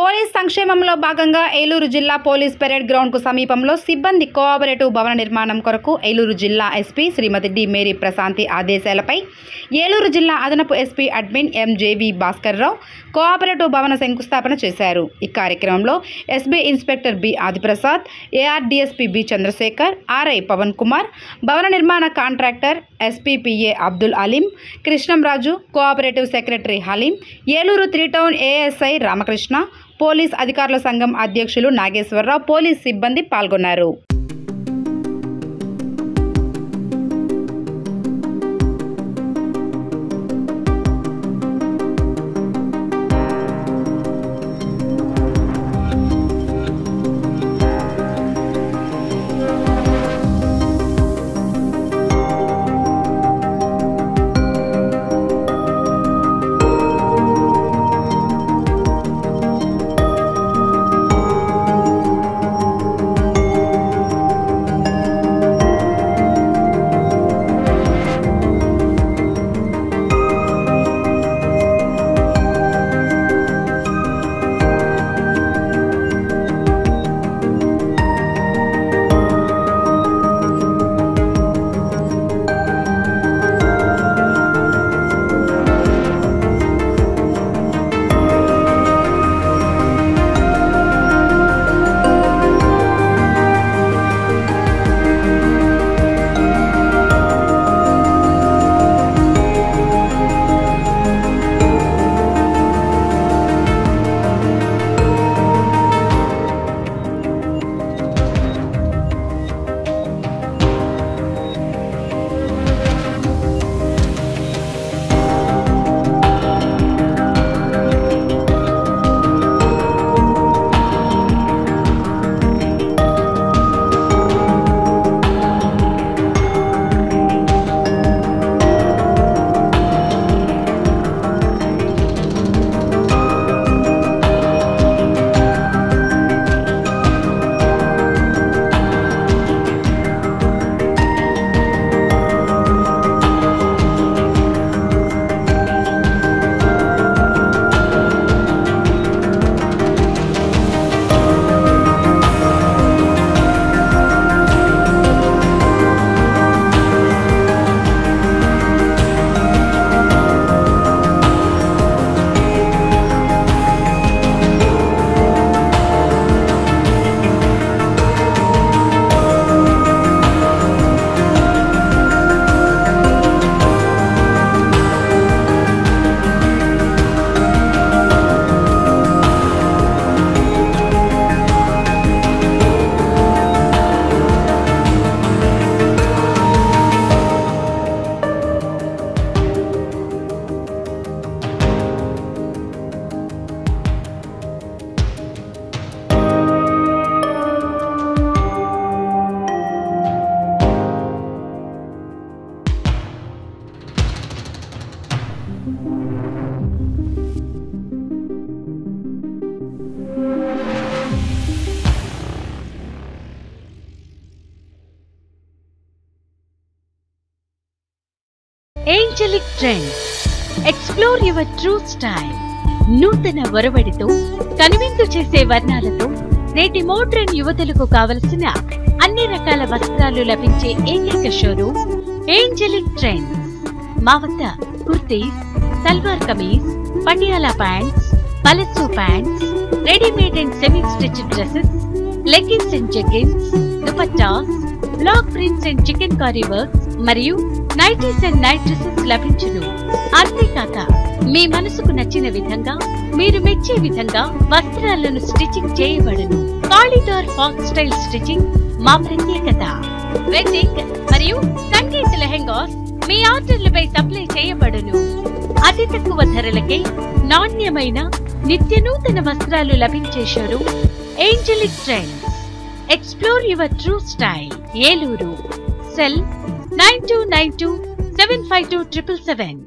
Police సంక్షేమంలో భాగంగా ఏలూరు జిల్లా పోలీస్ పెరేడ్ గ్రౌండ్ కు సమీపంలో సిబ్బంది కోఆపరేటివ్ భవన నిర్మాణం కొరకు ఏలూరు జిల్లా SP Shrimati D Mary Prashanti ఆదేశాలపై ఏలూరు జిల్లా అదనపు SP admin MJV Bhaskar Rao cooperative భవన శంకుస్థాపన చేశారు। ఈ కార్యక్రమంలో SB inspector B Adiprasad, ARDSP B Chandrashekar, RI Pavan Kumar, భవన నిర్మాణ contractor SPPA Abdul Aleem, Krishnamraju, cooperative secretary Haleem, Eluru 3 town ASI Ramakrishna, police అధికారుల సంఘం అధ్యక్షులు నాగేశ్వరరావు, పోలీస్ సిబ్బంది పాల్గొన్నారు। Angelic Trends. Explore your true style. నూతన వరవడితో కనువిందు చేసే వర్ణాలతో నేటి మోడ్రన్ యువతులకు కావలసిన అన్ని రకాల వస్త్రాలు లభించే ఏకైక షోరూమ్ ఏంజెలిక్ ట్రెండ్స్। మా వద్ద kurtis, salwar kameez, Patiala pants, palazzo pants, readymade and semi stitched dresses, leggings and jeggings, dupattas, block prints and chikankari works మరియు నైటీస్ అండ్ నైట్ డ్రెస్సెస్ లభించును। అంతేకాక మీ మనసుకు నచ్చిన విధంగా, మీరు మెచ్చే విధంగా వస్త్రాలను స్టిచ్చింగ్ చేయబడును। కాలిడార్ ఫాక్ స్టైల్ స్టిచ్చింగ్ మా ప్రత్యేకత। వెడ్డింగ్ మరియు సంగీత లెహెంగాస్ మీ ఆర్డర్లపై సప్లై చేయబడును। అతి తక్కువ ధరలకే నాణ్యమైన నిత్య నూతన వస్త్రాలు లభించే showroom Angelic trends. Explore your true style. Eluru cell 9292 752 777।